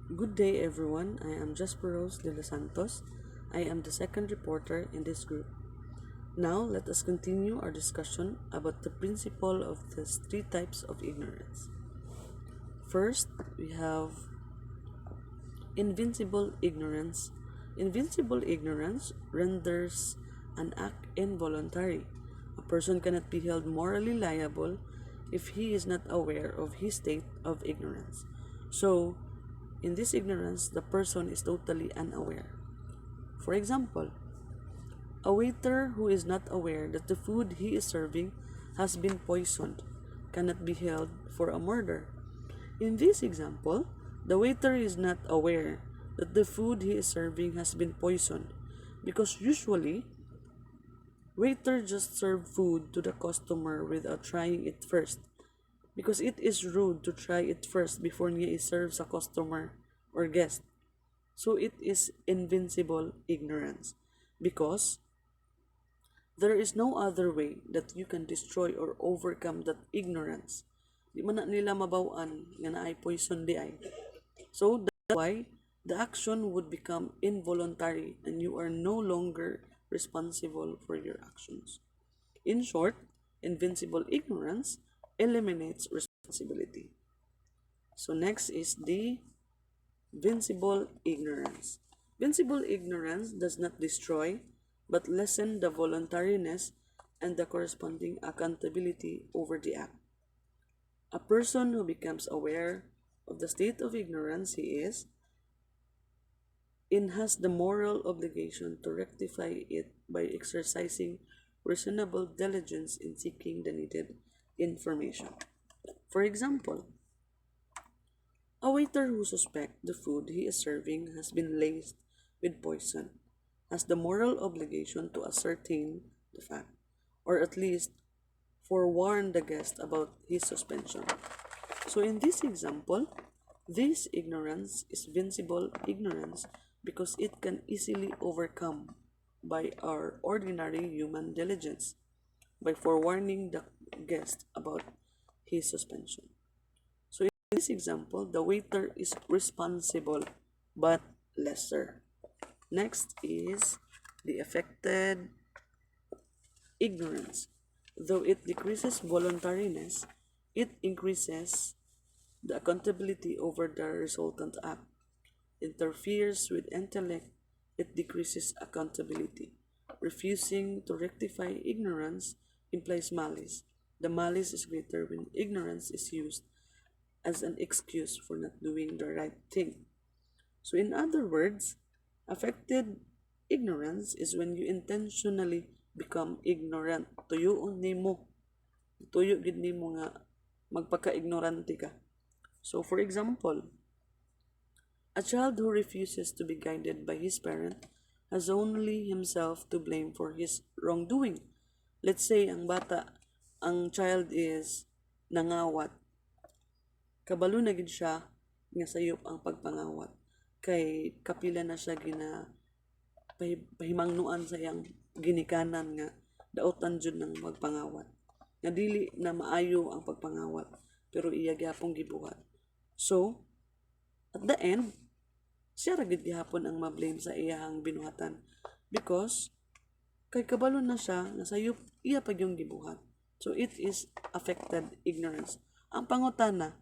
Good day, everyone. I am Jasper Rose Delos Santos. I am the second reporter in this group. Now, let us continue our discussion about the principle of the three types of ignorance. First, we have invincible ignorance. Invincible ignorance renders an act involuntary. A person cannot be held morally liable if he is not aware of his state of ignorance. So, in this ignorance, the person is totally unaware. For example, a waiter who is not aware that the food he is serving has been poisoned cannot be held for a murder. In this example, the waiter is not aware that the food he is serving has been poisoned because usually, waiters just serve food to the customer without trying it first because it is rude to try it first before niya serves a customer or guest. So it is invincible ignorance because there is no other way that you can destroy or overcome that ignorance. Di man na nila mabawaan nga na ay poison di ay. So that's why the action would become involuntary and you are no longer responsible for your actions. In short, invincible ignorance eliminates responsibility. So next is the vincible ignorance. Vincible ignorance does not destroy but lessen the voluntariness and the corresponding accountability over the act. A person who becomes aware of the state of ignorance he is in has the moral obligation to rectify it by exercising reasonable diligence in seeking the needed information. For example, a waiter who suspects the food he is serving has been laced with poison has the moral obligation to ascertain the fact, or at least forewarn the guest about his suspension. So in this example, this ignorance is vincible ignorance because it can easily overcome by our ordinary human diligence by forewarning the guest about his suspension. So in this example, the waiter is responsible but lesser. Next is the affected ignorance. Though it decreases voluntariness, it increases the accountability over the resultant act. Interferes with intellect, it decreases accountability. Refusing to rectify ignorance implies malice. The malice is greater when ignorance is used as an excuse for not doing the right thing. So in other words, affected ignorance is when you intentionally become ignorant. Tuyuon nimo. Tuyo gid nimo nga magpaka-ignorante ka. So for example, a child who refuses to be guided by his parent has only himself to blame for his wrongdoing. Let's say ang child is nangawat. Kabalo na gid siya nga sayop ang pagpangawat. Kay kapila na siya pahimangnuan sa iyang ginikanan nga daotan jud ng magpangawat. Nga dili na maayo ang pagpangawat pero iya gyapon gibuhat. So, at the end, siya ra gid gihapon ang ma-blame sa iyang binuhatan because kay kabalo na siya nga sayop iya pag yung gibuhat. So it is affected ignorance. Ang pangutana,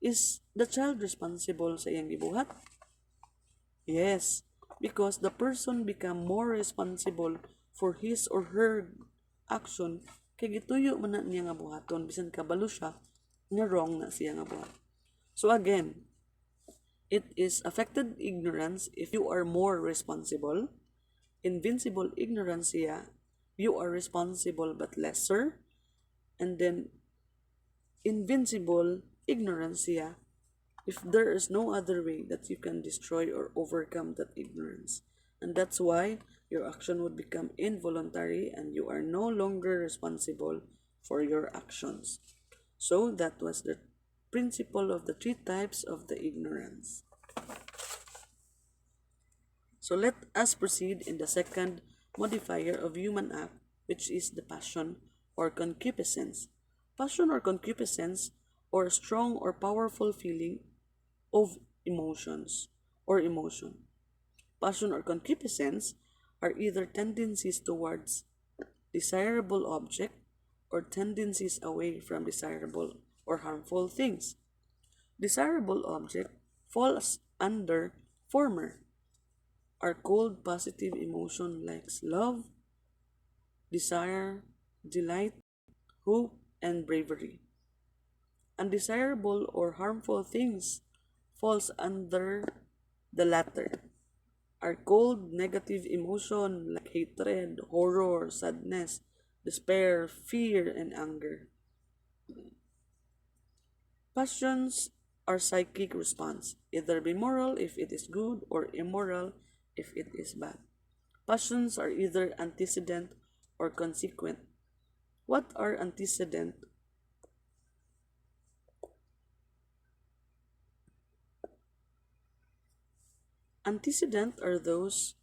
is the child responsible sa iyang gibuhat? Yes, because the person become more responsible for his or her action kay gituyo man na niya nga buhaton bisan kabalo siya nga wrong na siya nga buhat. So again, it is affected ignorance if you are more responsible. Invincible ignorance siya, you are responsible but lesser. And then invincible ignorance siya, if there is no other way that you can destroy or overcome that ignorance. And that's why your action would become involuntary and you are no longer responsible for your actions. So that was the principle of the three types of the ignorance. So let us proceed in the second modifier of human act, which is the passion or concupiscence. Passion or concupiscence or strong or powerful feeling of emotions or emotion. Passion or concupiscence are either tendencies towards desirable object or tendencies away from desirable or harmful things. Desirable object falls under former are called positive emotion like love, desire, delight, hope, and bravery. Undesirable or harmful things falls under the latter are called negative emotion like hatred, horror, sadness, despair, fear, and anger. Passions are psychic response, either be moral if it is good or immoral if it is bad. Passions are either antecedent or consequent. What are antecedent? Antecedent are those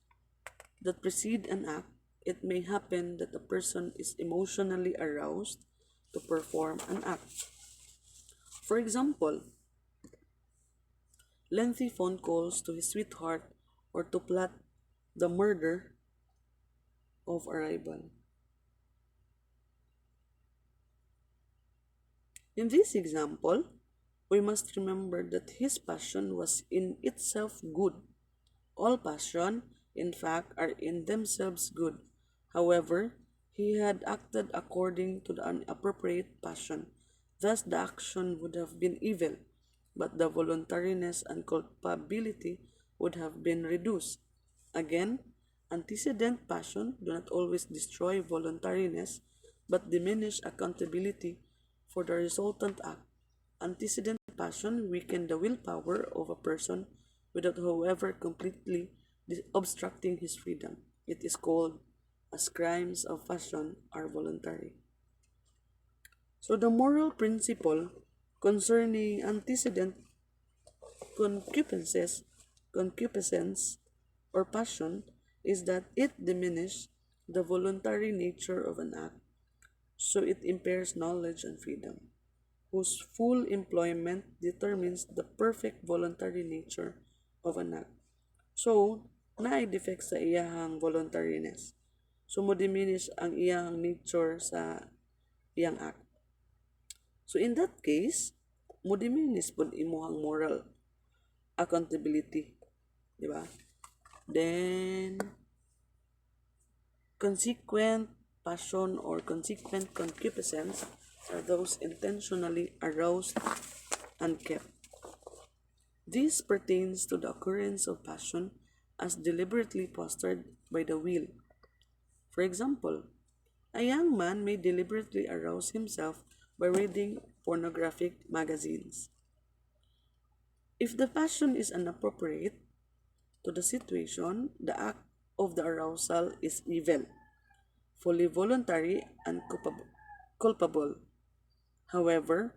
that precede an act. It may happen that a person is emotionally aroused to perform an act. For example, lengthy phone calls to his sweetheart or to plot the murder of a rival. In this example, we must remember that his passion was in itself good. All passion, in fact, are in themselves good. However, he had acted according to the inappropriate passion. Thus, the action would have been evil, but the voluntariness and culpability would have been reduced. Again, antecedent passion do not always destroy voluntariness, but diminish accountability for the resultant act. Antecedent passion weaken the willpower of a person without, however, completely obstructing his freedom. It is called as crimes of passion are voluntary. So the moral principle concerning antecedent concupiscence, concupiscence or passion is that it diminishes the voluntary nature of an act, so it impairs knowledge and freedom, whose full employment determines the perfect voluntary nature of an act. So, naay defect sa iyahang voluntariness. So, mo diminish ang iyahang nature sa iyang act. So, in that case, mo diminish pod imuhang moral accountability. Di ba? Then, consequent passion or consequent concupiscence are those intentionally aroused and kept. This pertains to the occurrence of passion as deliberately fostered by the will. For example, a young man may deliberately arouse himself by reading pornographic magazines. If the passion is inappropriate to the situation, the act of the arousal is evil, fully voluntary, and culpable. However,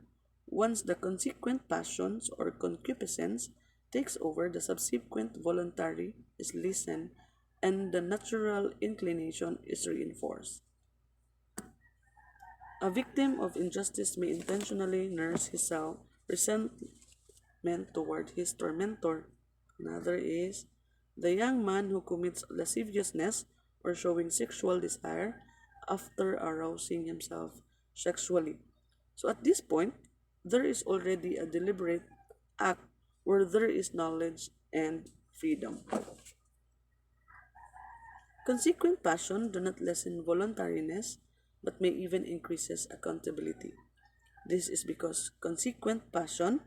once the consequent passions or concupiscence takes over, the subsequent voluntary is lessened and the natural inclination is reinforced. A victim of injustice may intentionally nurse his resentment toward his tormentor. Another is the young man who commits lasciviousness or showing sexual desire after arousing himself sexually. So at this point, there is already a deliberate act where there is knowledge and freedom. Consequent passion do not lessen voluntariness, but may even increases accountability. This is because consequent passion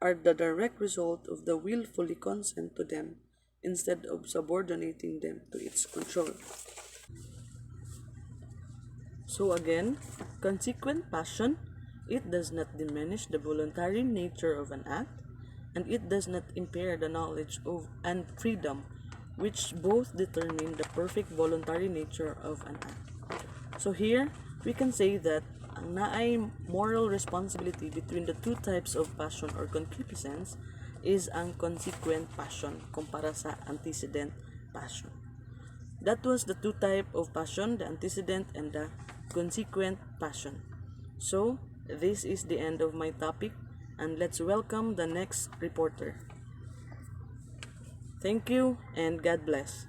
are the direct result of the willfully consent to them instead of subordinating them to its control. So again, consequent passion, it does not diminish the voluntary nature of an act, and it does not impair the knowledge of and freedom, which both determine the perfect voluntary nature of an act. So here, we can say that ang naay moral responsibility between the two types of passion or concupiscence is ang consequent passion kumpara sa antecedent passion. That was the two type of passion, the antecedent and the consequent passion. So, this is the end of my topic. and let's welcome the next reporter. Thank you and God bless.